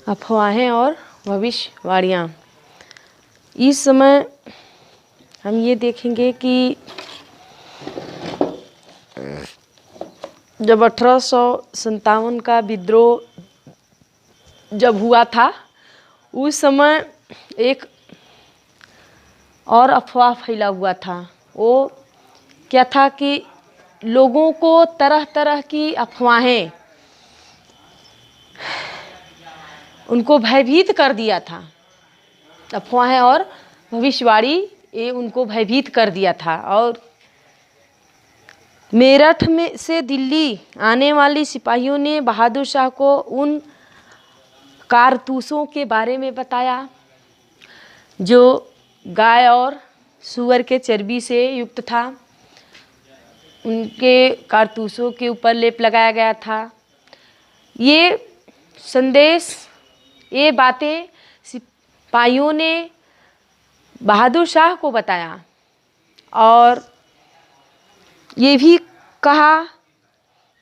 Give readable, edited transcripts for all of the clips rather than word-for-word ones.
अफवाहें और भविष्यवाणियाँ। इस समय हम ये देखेंगे कि जब 1857 का विद्रोह जब हुआ था, उस समय एक और अफवाह फैला हुआ था। वो क्या था कि लोगों को तरह तरह की अफवाहें उनको भयभीत कर दिया था। अफवाहें और भविष्यवाणी ये उनको भयभीत कर दिया था। और मेरठ में से दिल्ली आने वाली सिपाहियों ने बहादुर शाह को उन कारतूसों के बारे में बताया जो गाय और सूअर के चर्बी से युक्त था। उनके कारतूसों के ऊपर लेप लगाया गया था। ये संदेश, ये बातें सिपाहियों ने बहादुर शाह को बताया और ये भी कहा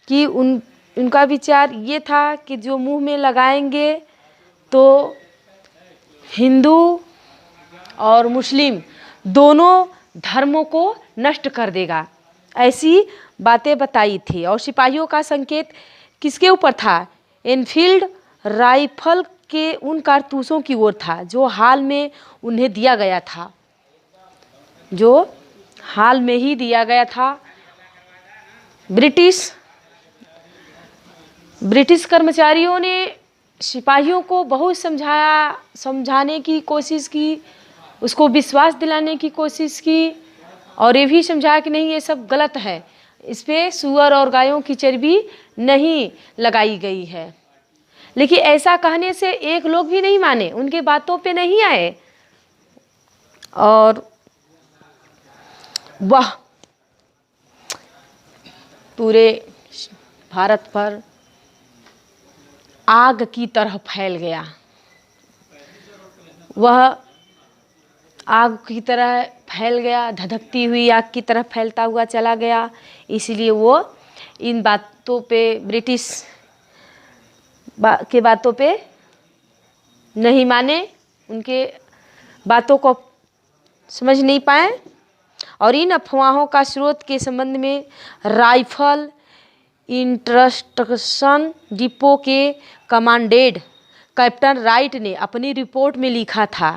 कि उनका विचार ये था कि जो मुंह में लगाएंगे तो हिंदू और मुस्लिम दोनों धर्मों को नष्ट कर देगा। ऐसी बातें बताई थी। और सिपाहियों का संकेत किसके ऊपर था? एनफील्ड राइफल के उन कारतूसों की ओर था जो हाल में उन्हें दिया गया था, जो हाल में ही दिया गया था। ब्रिटिश कर्मचारियों ने सिपाहियों को बहुत समझाने की कोशिश की, उसको विश्वास दिलाने की कोशिश की और ये भी समझाया कि नहीं, ये सब गलत है, इस पे सूअर और गायों की चर्बी नहीं लगाई गई है। लेकिन ऐसा कहने से एक लोग भी नहीं माने, उनके बातों पे नहीं आए और वह पूरे भारत पर आग की तरह फैल गया। वह आग की तरह फैल गया, धधकती हुई आग की तरह फैलता हुआ चला गया। इसलिए वो इन बातों पे, ब्रिटिश के बातों पे नहीं माने, उनके बातों को समझ नहीं पाए। और इन अफवाहों का स्रोत के संबंध में राइफल इंस्ट्रक्शन डिपो के कमांडेंट कैप्टन राइट ने अपनी रिपोर्ट में लिखा था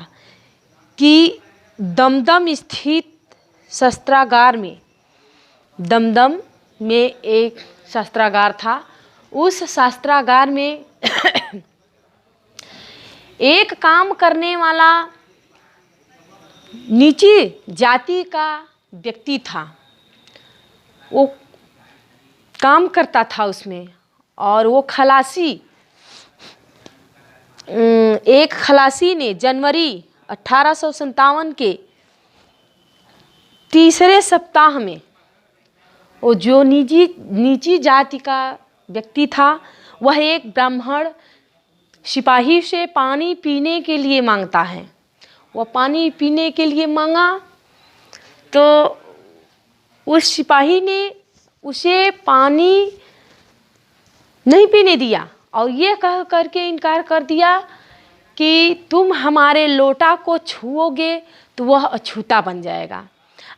कि दमदम स्थित शस्त्रागार में, दमदम में एक शस्त्रागार था, उस शस्त्रागार में एक काम करने वाला नीची जाति का व्यक्ति था। वो काम करता था उसमें और वो खलासी, एक खलासी ने जनवरी 1857 के तीसरे सप्ताह में, वो जो नीची जाति का व्यक्ति था, वह एक ब्राह्मण सिपाही से पानी पीने के लिए मांगता है। वह पानी पीने के लिए मांगा तो उस सिपाही ने उसे पानी नहीं पीने दिया और ये कह करके इनकार कर दिया कि तुम हमारे लोटा को छुओगे तो वह अछूता बन जाएगा।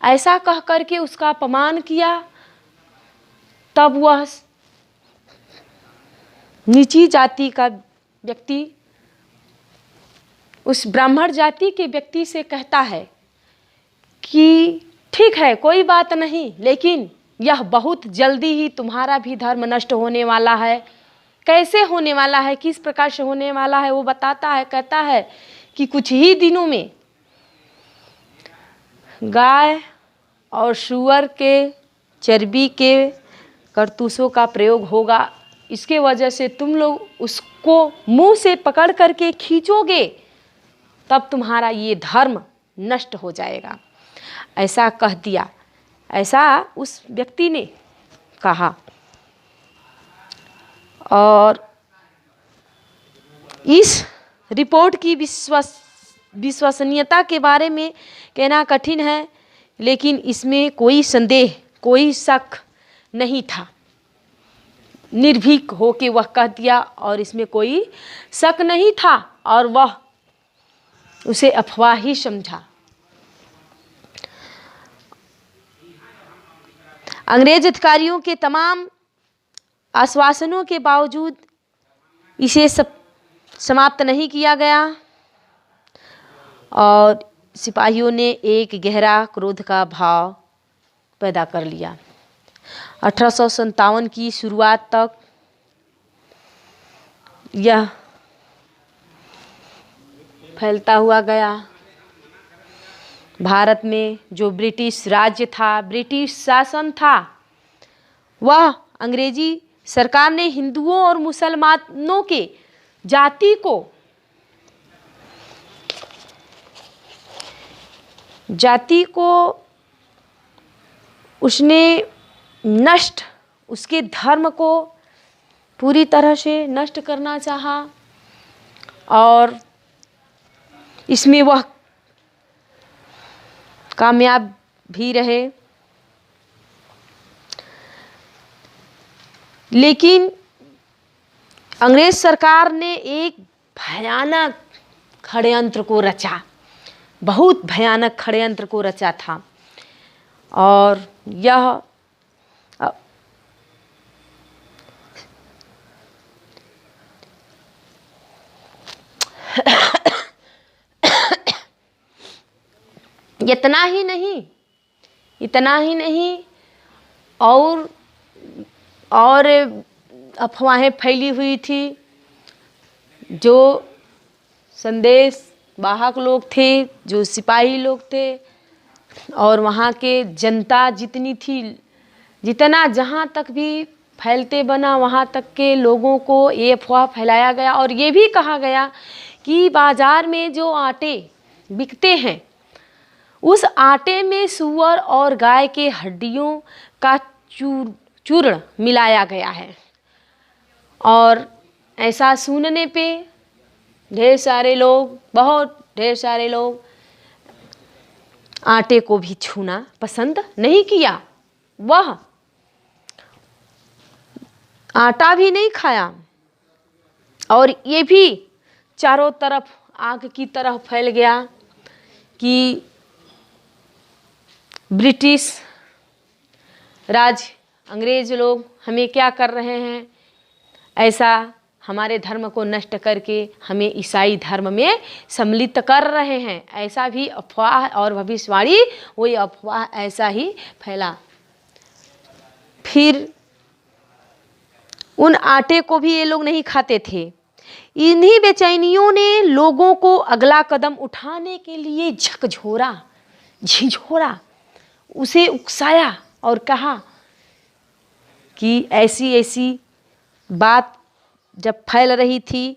ऐसा कह करके उसका अपमान किया। तब वह नीची जाति का व्यक्ति उस ब्राह्मण जाति के व्यक्ति से कहता है कि ठीक है, कोई बात नहीं, लेकिन यह बहुत जल्दी ही तुम्हारा भी धर्म नष्ट होने वाला है। कैसे होने वाला है, किस प्रकार से होने वाला है, वो बताता है। कहता है कि कुछ ही दिनों में गाय और सूअर के चर्बी के करतूसों का प्रयोग होगा। इसके वजह से तुम लोग उसको मुंह से पकड़ करके खींचोगे, तब तुम्हारा ये धर्म नष्ट हो जाएगा। ऐसा कह दिया, ऐसा उस व्यक्ति ने कहा। और इस रिपोर्ट की विश्वसनीयता के बारे में कहना कठिन है, लेकिन इसमें कोई संदेह, कोई शक नहीं था। निर्भीक होके वह कह दिया और इसमें कोई शक नहीं था और वह उसे अफवाह ही समझा। अंग्रेज अधिकारियों के तमाम आश्वासनों के बावजूद इसे समाप्त नहीं किया गया और सिपाहियों ने एक गहरा क्रोध का भाव पैदा कर लिया। 1857 की शुरुआत तक यह फैलता हुआ गया। भारत में जो ब्रिटिश राज्य था, ब्रिटिश शासन था, वह अंग्रेजी सरकार ने हिंदुओं और मुसलमानों के जाति को उसने नष्ट, उसके धर्म को पूरी तरह से नष्ट करना चाहा और इसमें वह कामयाब भी रहे। लेकिन अंग्रेज सरकार ने एक भयानक षड्यंत्र को रचा, बहुत भयानक षड्यंत्र को रचा था और यह इतना ही नहीं और अफवाहें फैली हुई थी। जो संदेश वाहक लोग थे, जो सिपाही लोग थे और वहाँ के जनता जितनी थी, जितना जहाँ तक भी फैलते बना वहाँ तक के लोगों को ये अफवाह फैलाया गया और ये भी कहा गया कि बाज़ार में जो आटे बिकते हैं उस आटे में सूअर और गाय के हड्डियों का चूर्ण मिलाया गया है। और ऐसा सुनने पे बहुत ढेर सारे लोग आटे को भी छूना पसंद नहीं किया। वह आटा भी नहीं खाया और ये भी चारों तरफ आग की तरह फैल गया कि ब्रिटिश राज, अंग्रेज लोग हमें क्या कर रहे हैं, ऐसा हमारे धर्म को नष्ट करके हमें ईसाई धर्म में सम्मिलित कर रहे हैं। ऐसा भी अफवाह और भविष्यवाणी, वही अफवाह ऐसा ही फैला। फिर उन आटे को भी ये लोग नहीं खाते थे। इन्हीं बेचैनियों ने लोगों को अगला कदम उठाने के लिए झिझोरा, उसे उकसाया और कहा कि ऐसी बात जब फैल रही थी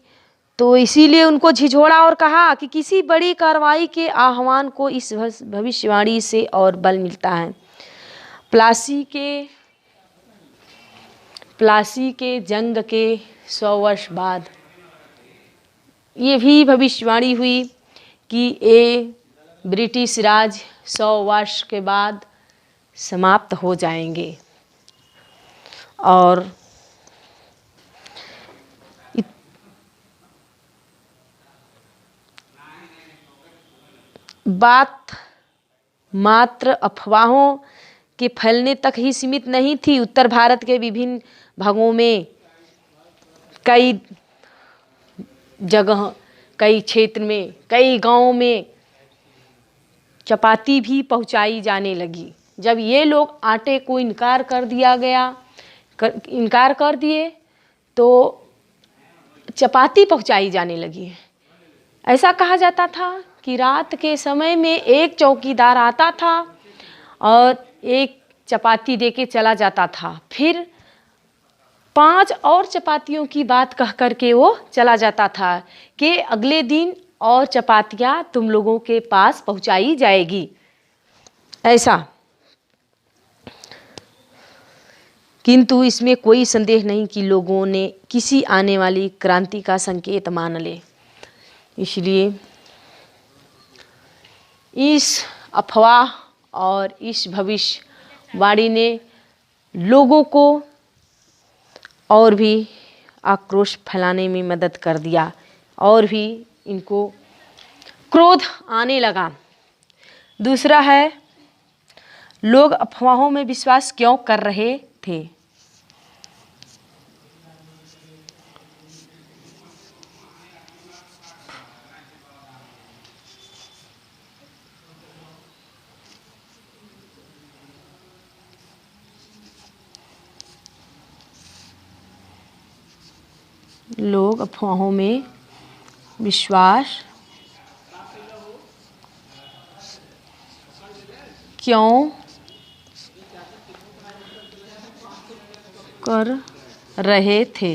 तो इसीलिए उनको झिझोड़ा और कहा कि किसी बड़ी कार्रवाई के आह्वान को इस भविष्यवाणी से और बल मिलता है। प्लासी के जंग के 100 वर्ष बाद ये भी भविष्यवाणी हुई कि ये ब्रिटिश राज 100 वर्ष के बाद समाप्त हो जाएंगे और बात मात्र अफवाहों के फैलने तक ही सीमित नहीं थी। उत्तर भारत के विभिन्न भागों में कई जगह, कई क्षेत्र में, कई गांवों में चपाती भी पहुंचाई जाने लगी। जब ये लोग आटे को इनकार कर दिए तो चपाती पहुंचाई जाने लगी। ऐसा कहा जाता था कि रात के समय में एक चौकीदार आता था और एक चपाती देके चला जाता था, फिर 5 और चपातियों की बात कह करके वो चला जाता था कि अगले दिन और चपातियाँ तुम लोगों के पास पहुंचाई जाएगी। ऐसा, किंतु इसमें कोई संदेह नहीं कि लोगों ने किसी आने वाली क्रांति का संकेत मान ले। इसलिए इस अफवाह और इस भविष्यवाणी ने लोगों को और भी आक्रोश फैलाने में मदद कर दिया और भी इनको क्रोध आने लगा। दूसरा है, लोग अफवाहों में विश्वास क्यों कर रहे थे। लोग अफवाहों में विश्वास क्यों कर रहे थे।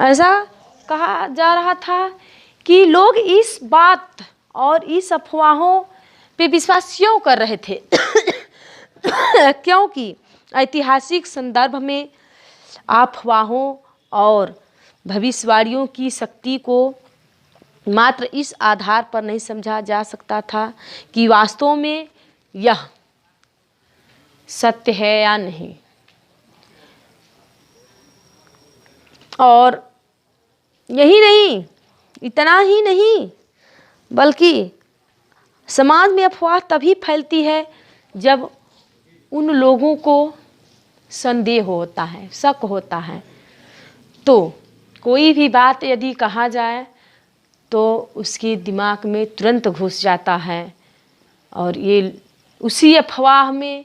ऐसा कहा जा रहा था कि लोग इस बात और इस अफवाहों पे विश्वास क्यों कर रहे थे क्योंकि ऐतिहासिक संदर्भ में अफवाहों और भविष्यवाणियों की शक्ति को मात्र इस आधार पर नहीं समझा जा सकता था कि वास्तव में यह सत्य है या नहीं। और यही नहीं, इतना ही नहीं, बल्कि समाज में अफवाह तभी फैलती है जब उन लोगों को संदेह होता है, शक होता है। तो कोई भी बात यदि कहा जाए तो उसके दिमाग में तुरंत घुस जाता है और ये उसी अफवाह में,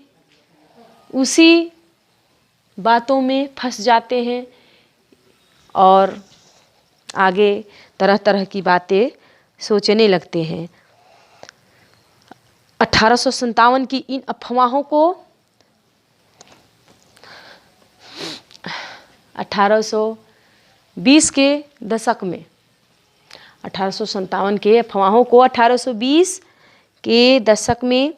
उसी बातों में फंस जाते हैं और आगे तरह तरह की बातें सोचने लगते हैं। 1857 की इन अफवाहों को 1820 के दशक में, 1857 के अफवाहों को 1820 के दशक में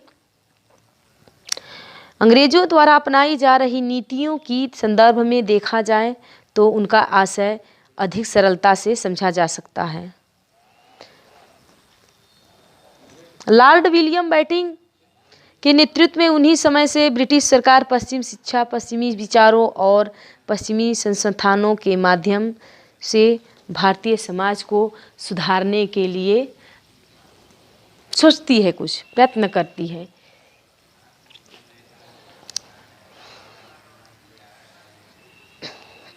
अंग्रेजों द्वारा अपनाई जा रही नीतियों की संदर्भ में देखा जाए तो उनका आशय अधिक सरलता से समझा जा सकता है। लॉर्ड विलियम बेंटिंक के नेतृत्व में उन्हीं समय से ब्रिटिश सरकार पश्चिम शिक्षा, पश्चिमी विचारों और पश्चिमी संस्थानों के माध्यम से भारतीय समाज को सुधारने के लिए सोचती है, कुछ प्रयत्न करती है।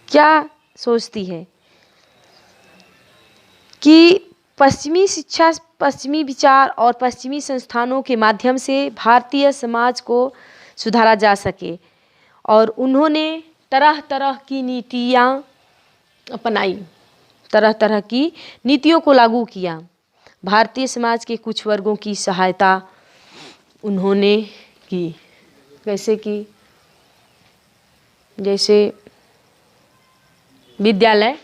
क्या सोचती है कि पश्चिमी शिक्षा, पश्चिमी विचार और पश्चिमी संस्थानों के माध्यम से भारतीय समाज को सुधारा जा सके, और उन्होंने तरह तरह की नीतियाँ अपनाई, तरह तरह की नीतियों को लागू किया। भारतीय समाज के कुछ वर्गों की सहायता उन्होंने की। कैसे की? जैसे विद्यालय,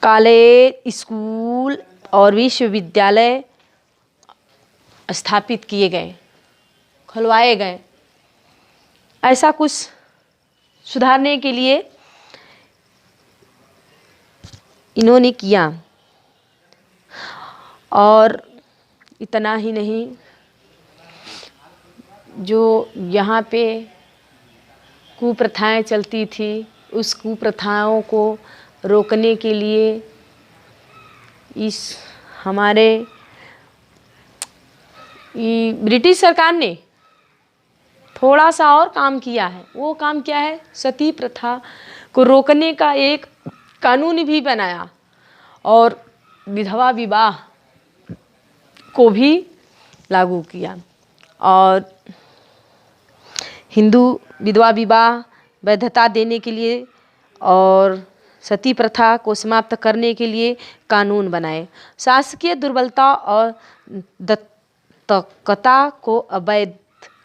कॉलेज, स्कूल और विश्वविद्यालय स्थापित किए गए, खुलवाए गए। ऐसा कुछ सुधारने के लिए इन्होंने किया। और इतना ही नहीं, जो यहाँ पे कुप्रथाएं चलती थी, उस कुप्रथाओं को रोकने के लिए इस हमारे ब्रिटिश सरकार ने थोड़ा सा और काम किया है। वो काम क्या है? सती प्रथा को रोकने का एक कानून भी बनाया और विधवा विवाह को भी लागू किया। और हिंदू विधवा विवाह वैधता देने के लिए और सती प्रथा को समाप्त करने के लिए कानून बनाए। शासकीय दुर्बलता और दत्तकता को अवैध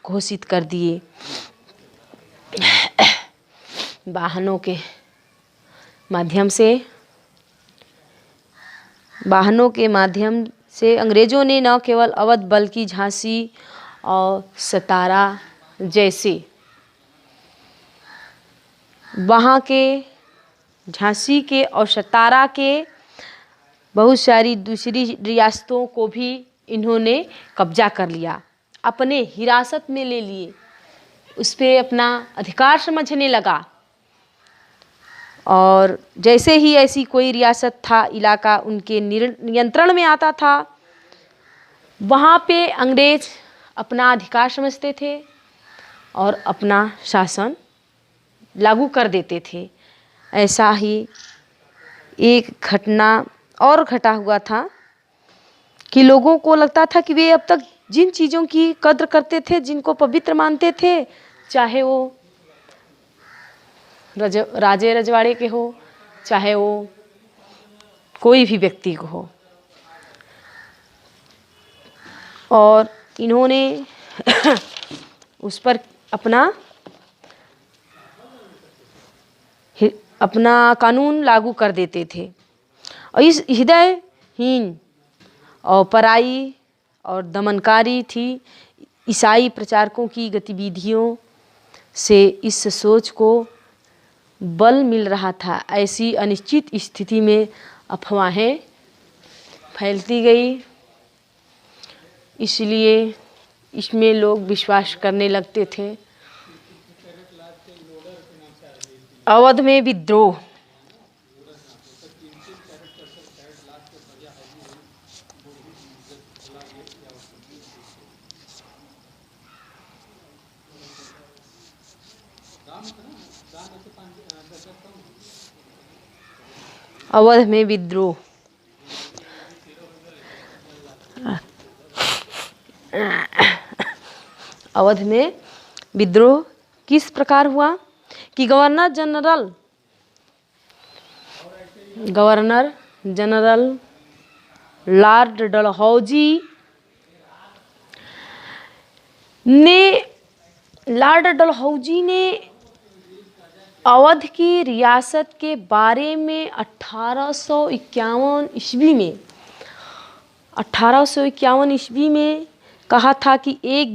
घोषित कर दिए। वाहनों के माध्यम से अंग्रेजों ने न केवल अवध बल्कि झांसी और सतारा जैसे वहाँ के झांसी के और सतारा के बहुत सारी दूसरी रियासतों को भी इन्होंने कब्जा कर लिया, अपने हिरासत में ले लिए। उस पे अपना अधिकार समझने लगा। और जैसे ही ऐसी कोई रियासत था, इलाका उनके नियंत्रण में आता था, वहाँ पे अंग्रेज अपना अधिकार समझते थे और अपना शासन लागू कर देते थे। ऐसा ही एक घटना और घटा हुआ था कि लोगों को लगता था कि वे अब तक जिन चीज़ों की कद्र करते थे, जिनको पवित्र मानते थे, चाहे वो राजे रजवाड़े के हो, चाहे वो कोई भी व्यक्ति को हो, और इन्होंने उस पर अपना कानून लागू कर देते थे। और इस हृदयहीन और पराई और दमनकारी थी ईसाई प्रचारकों की गतिविधियों से इस सोच को बल मिल रहा था। ऐसी अनिश्चित स्थिति में अफवाहें फैलती गई, इसलिए इसमें लोग विश्वास करने लगते थे। अवध में विद्रोह। अवध में विद्रोह। अवध में विद्रोह किस प्रकार हुआ कि गवर्नर जनरल लॉर्ड डलहौजी ने अवध की रियासत के बारे में 1851 ईस्वी में कहा था कि एक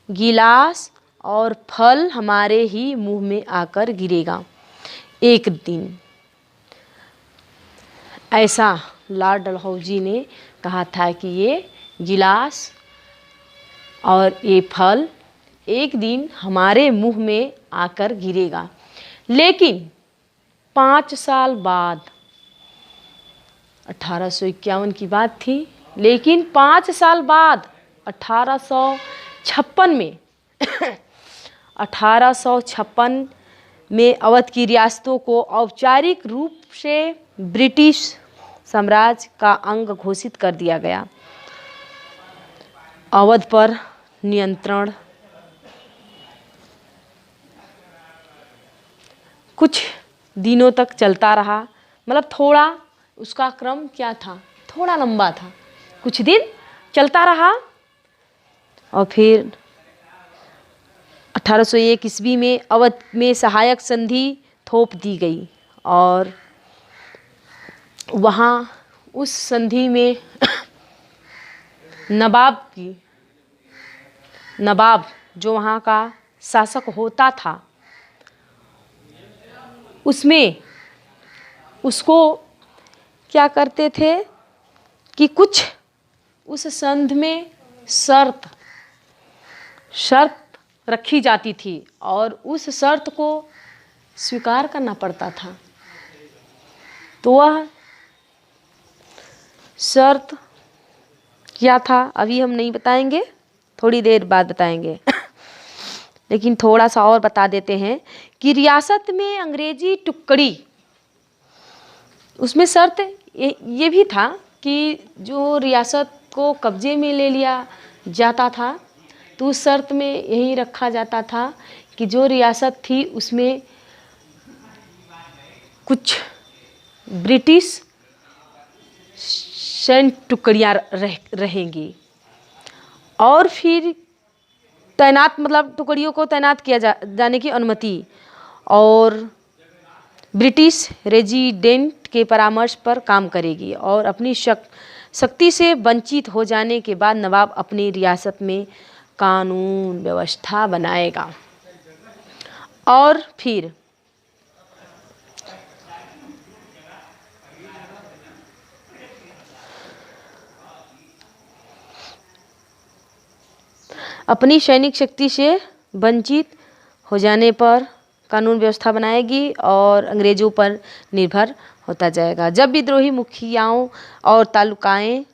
गिलास और फल हमारे ही मुंह में आकर गिरेगा एक दिन। ऐसा लॉर्ड डलहौजी ने कहा था कि ये गिलास और ये फल एक दिन हमारे मुंह में आकर गिरेगा। लेकिन 5 साल बाद, 1851 की बात थी, लेकिन 5 साल बाद 1856 में अवध की रियासतों को औपचारिक रूप से ब्रिटिश साम्राज्य का अंग घोषित कर दिया गया। अवध पर नियंत्रण कुछ दिनों तक चलता रहा। मतलब थोड़ा उसका क्रम क्या था, थोड़ा लंबा था, कुछ दिन चलता रहा। और फिर 1801 ईस्वी में अवध में सहायक संधि थोप दी गई और वहाँ उस संधि में नवाब जो वहाँ का शासक होता था, उसमें उसको क्या करते थे कि कुछ उस संधि में शर्त रखी जाती थी और उस शर्त को स्वीकार करना पड़ता था। तो वह शर्त क्या था अभी हम नहीं बताएंगे, थोड़ी देर बाद बताएंगे। लेकिन थोड़ा सा और बता देते हैं कि रियासत में अंग्रेजी टुकड़ी, उसमें शर्त ये भी था कि जो रियासत को कब्जे में ले लिया जाता था तो उस शर्त में यही रखा जाता था कि जो रियासत थी उसमें कुछ ब्रिटिश सैन्य टुकड़ियाँ रहेंगी और फिर तैनात, मतलब टुकड़ियों को तैनात किया जाने की अनुमति, और ब्रिटिश रेजिडेंट के परामर्श पर काम करेगी और अपनी शक्ति से वंचित हो जाने के बाद नवाब अपनी रियासत में कानून व्यवस्था बनाएगा। और फिर अपनी सैनिक शक्ति से वंचित हो जाने पर कानून व्यवस्था बनाएगी और अंग्रेजों पर निर्भर होता जाएगा। जब विद्रोही मुखियाओं और तालुकाएं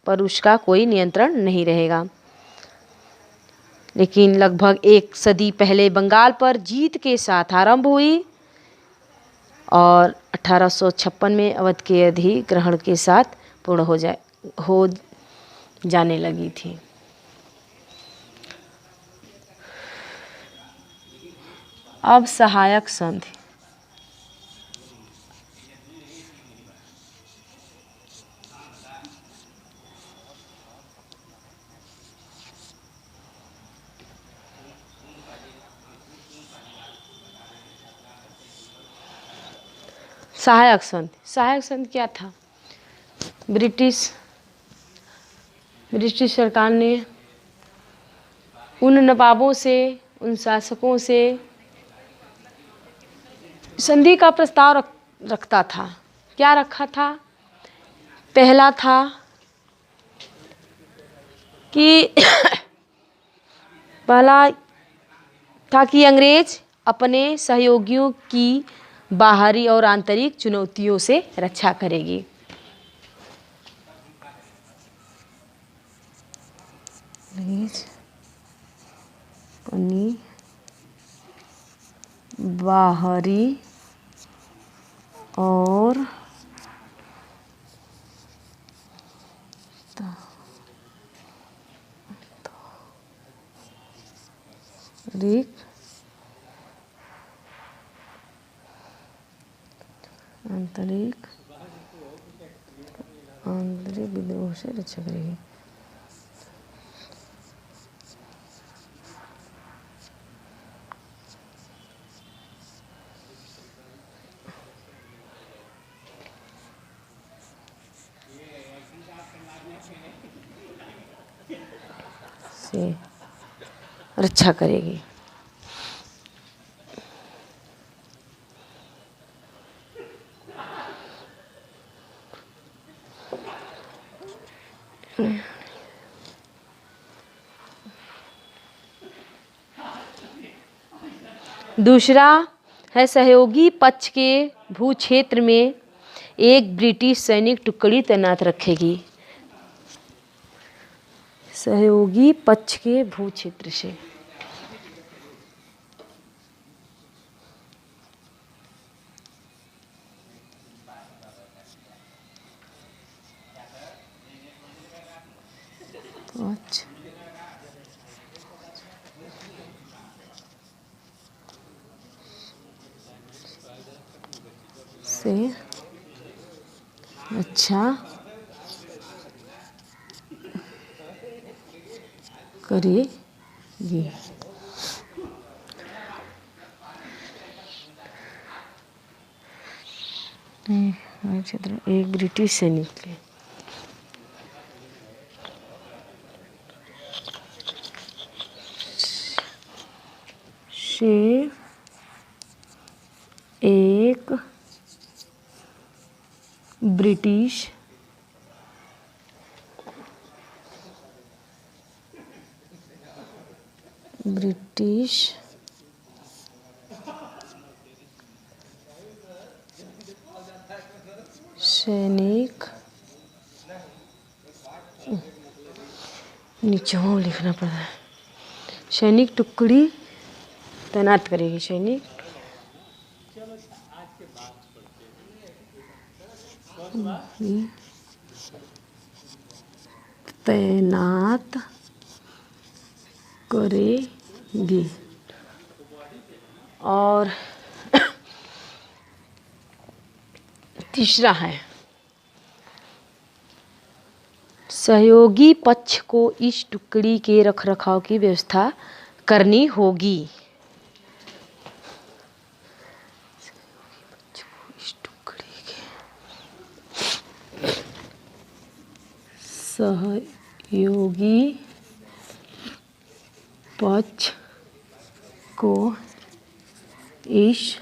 पर उसका कोई नियंत्रण नहीं रहेगा। लेकिन लगभग एक सदी पहले बंगाल पर जीत के साथ आरंभ हुई और 1856 में अवध के अधिग्रहण के साथ पूर्ण हो जाने लगी थी। अब सहायक संधि। सहायक संधि क्या था? ब्रिटिश सरकार ने उन नवाबों से, उन शासकों से संधि का प्रस्ताव रखता था। क्या रखा था? पहला था कि अंग्रेज अपने सहयोगियों की बाहरी और आंतरिक चुनौतियों से रक्षा करेगी। अपनी बाहरी और आंतरिक विद्रोह से रक्षा करेगी। से रक्षा करेगी। दूसरा है सहयोगी पक्ष के भू क्षेत्र में एक ब्रिटिश सैनिक टुकड़ी तैनात रखेगी। सहयोगी पक्ष के भू क्षेत्र से अच्छा करेगी। क्षेत्र एक ब्रिटिश सैनिक के से एक ब्रिटिश सैनिक नीचे लिखना पड़ा है। सैनिक टुकड़ी तैनात करेगी। सैनिक तैनात करेगी। और तीसरा है सहयोगी पक्ष को इस टुकड़ी के रखरखाव की व्यवस्था करनी होगी। सहयोगी पक्ष को इस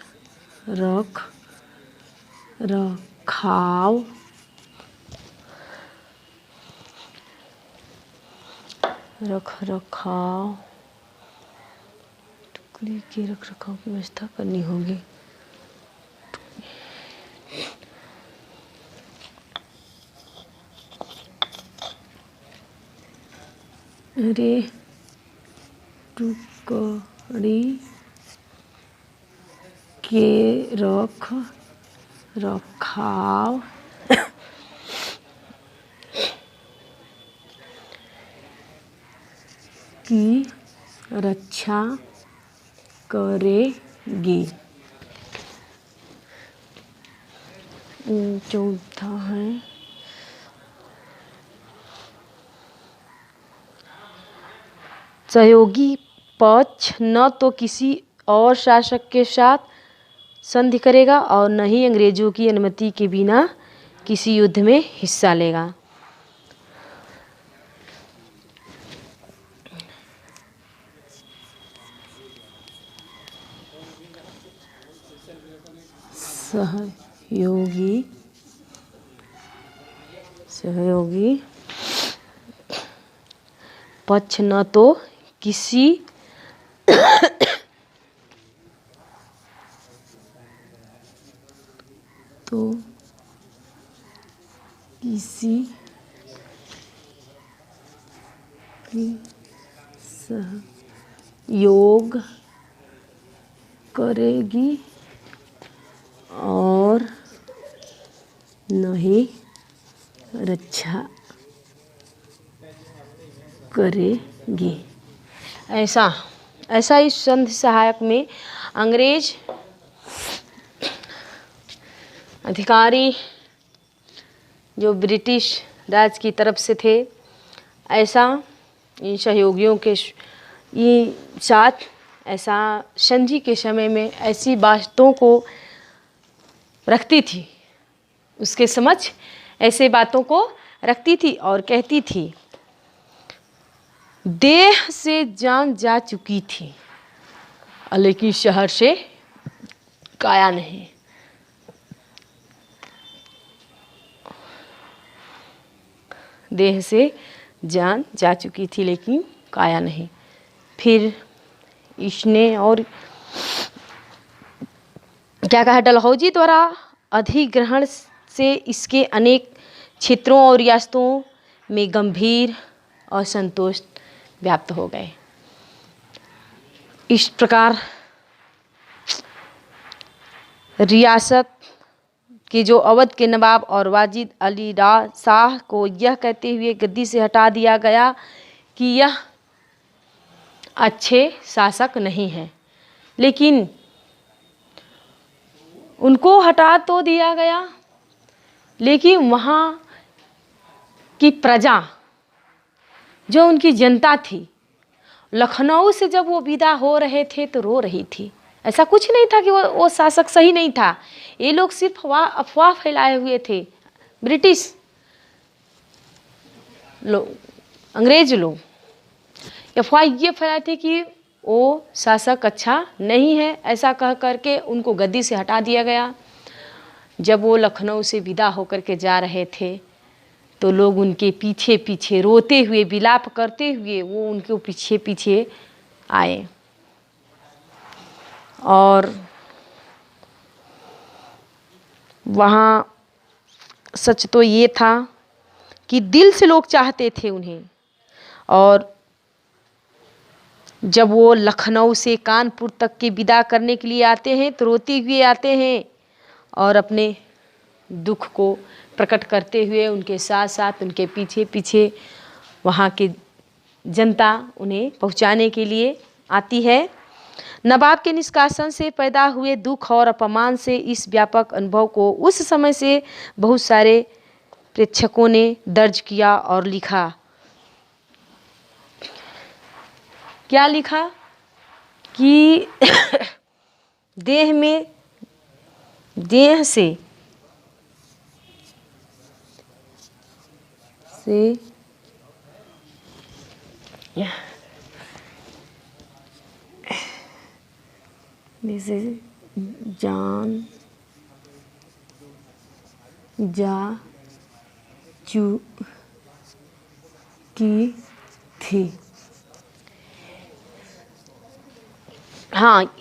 रख रखाव, टुकड़ी के रख रखाव की व्यवस्था करनी होगी। अरे टुकड़ी के रख रखाव की रक्षा करेगी। चौथा है सहयोगी पक्ष न तो किसी और शासक के साथ संधि करेगा और न ही अंग्रेजों की अनुमति के बिना किसी युद्ध में हिस्सा लेगा। सहयोगी पक्ष न तो किसी की सहयोग करेगी और न ही रक्षा करेगी। ऐसा इस संधि सहायक में अंग्रेज अधिकारी जो ब्रिटिश राज की तरफ से थे, ऐसा इन सहयोगियों के साथ ऐसा संधि के समय में ऐसी बातों को रखती थी, उसके समक्ष ऐसे बातों को रखती थी और कहती थी। देह से जान जा चुकी थी लेकिन शहर से काया नहीं। देह से जान जा चुकी थी लेकिन काया नहीं। फिर इसने और क्या कहा, डलहौजी द्वारा अधिग्रहण से इसके अनेक क्षेत्रों और रियासतों में गंभीर असंतोष व्याप्त हो गए। इस प्रकार रियासत के जो अवध के नवाब और वाजिद अली शाह को यह कहते हुए गद्दी से हटा दिया गया कि यह अच्छे शासक नहीं हैं, लेकिन उनको हटा तो दिया गया, लेकिन वहाँ की प्रजा जो उनकी जनता थी, लखनऊ से जब वो विदा हो रहे थे तो रो रही थी। ऐसा कुछ नहीं था कि वो शासक सही नहीं था, ये लोग सिर्फ अफवाह फैलाए हुए थे। ब्रिटिश लोग, अंग्रेज लोग अफवाह ये फैलाए थे कि वो शासक अच्छा नहीं है, ऐसा कह करके उनको गद्दी से हटा दिया गया। जब वो लखनऊ से विदा होकर के जा रहे थे तो लोग उनके पीछे पीछे रोते हुए, विलाप करते हुए वो उनके पीछे पीछे आए। और वहाँ सच तो ये था कि दिल से लोग चाहते थे उन्हें, और जब वो लखनऊ से कानपुर तक के विदा करने के लिए आते हैं तो रोते हुए आते हैं और अपने दुख को प्रकट करते हुए उनके साथ साथ उनके पीछे पीछे वहाँ की जनता उन्हें पहुँचाने के लिए आती है। नवाब के निष्कासन से पैदा हुए दुख और अपमान से इस व्यापक अनुभव को उस समय से बहुत सारे प्रेक्षकों ने दर्ज किया और लिखा। क्या लिखा कि देह से जान जा चुकी थी हाँ,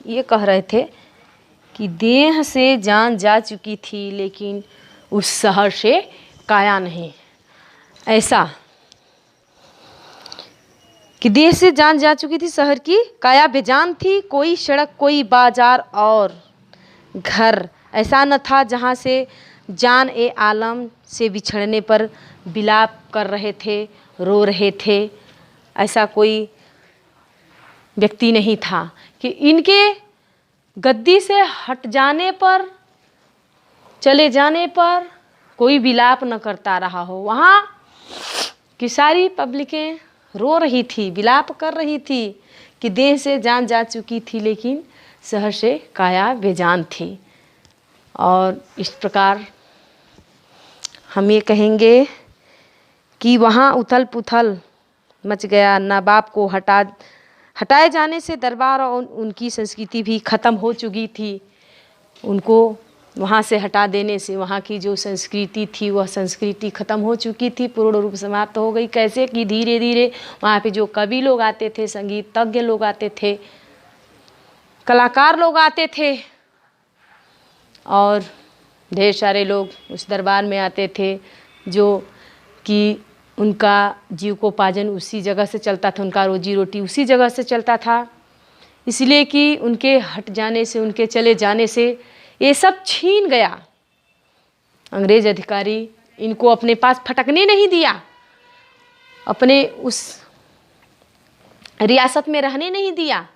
ये कह रहे थे कि देह से जान जा चुकी थी लेकिन उस शहर से काया नहीं। ऐसा कि देह से जान जा चुकी थी, शहर की काया बेजान थी। कोई सड़क, कोई बाजार और घर ऐसा न था जहाँ से जान ए आलम से बिछड़ने पर विलाप कर रहे थे, रो रहे थे। ऐसा कोई व्यक्ति नहीं था कि इनके गद्दी से हट जाने पर, चले जाने पर कोई विलाप न करता रहा हो। वहाँ की सारी पब्लिकें रो रही थी, विलाप कर रही थी कि देह से जान जा चुकी थी लेकिन शहर से काया बेजान थी। और इस प्रकार हम ये कहेंगे कि वहाँ उथल पुथल मच गया। नवाब को हटाए जाने से दरबार और उनकी संस्कृति भी ख़त्म हो चुकी थी। उनको वहाँ से हटा देने से वहाँ की जो संस्कृति थी वह संस्कृति ख़त्म हो चुकी थी, पूर्ण रूप समाप्त हो गई। कैसे कि धीरे धीरे वहाँ पे जो कवि लोग आते थे, संगीतज्ञ लोग आते थे, कलाकार लोग आते थे और ढेर सारे लोग उस दरबार में आते थे जो कि उनका जीविकोपार्जन उसी जगह से चलता था, उनका रोजी रोटी उसी जगह से चलता था। इसलिए कि उनके हट जाने से, उनके चले जाने से ये सब छीन गया। अंग्रेज अधिकारी इनको अपने पास फटकने नहीं दिया, अपने उस रियासत में रहने नहीं दिया।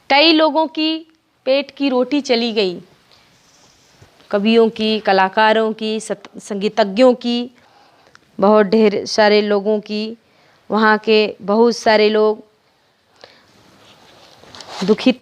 कई लोगों की पेट की रोटी चली गई, कवियों की, कलाकारों की, संगीतज्ञों की, बहुत ढेर सारे लोगों की। वहाँ के बहुत सारे लोग दुखित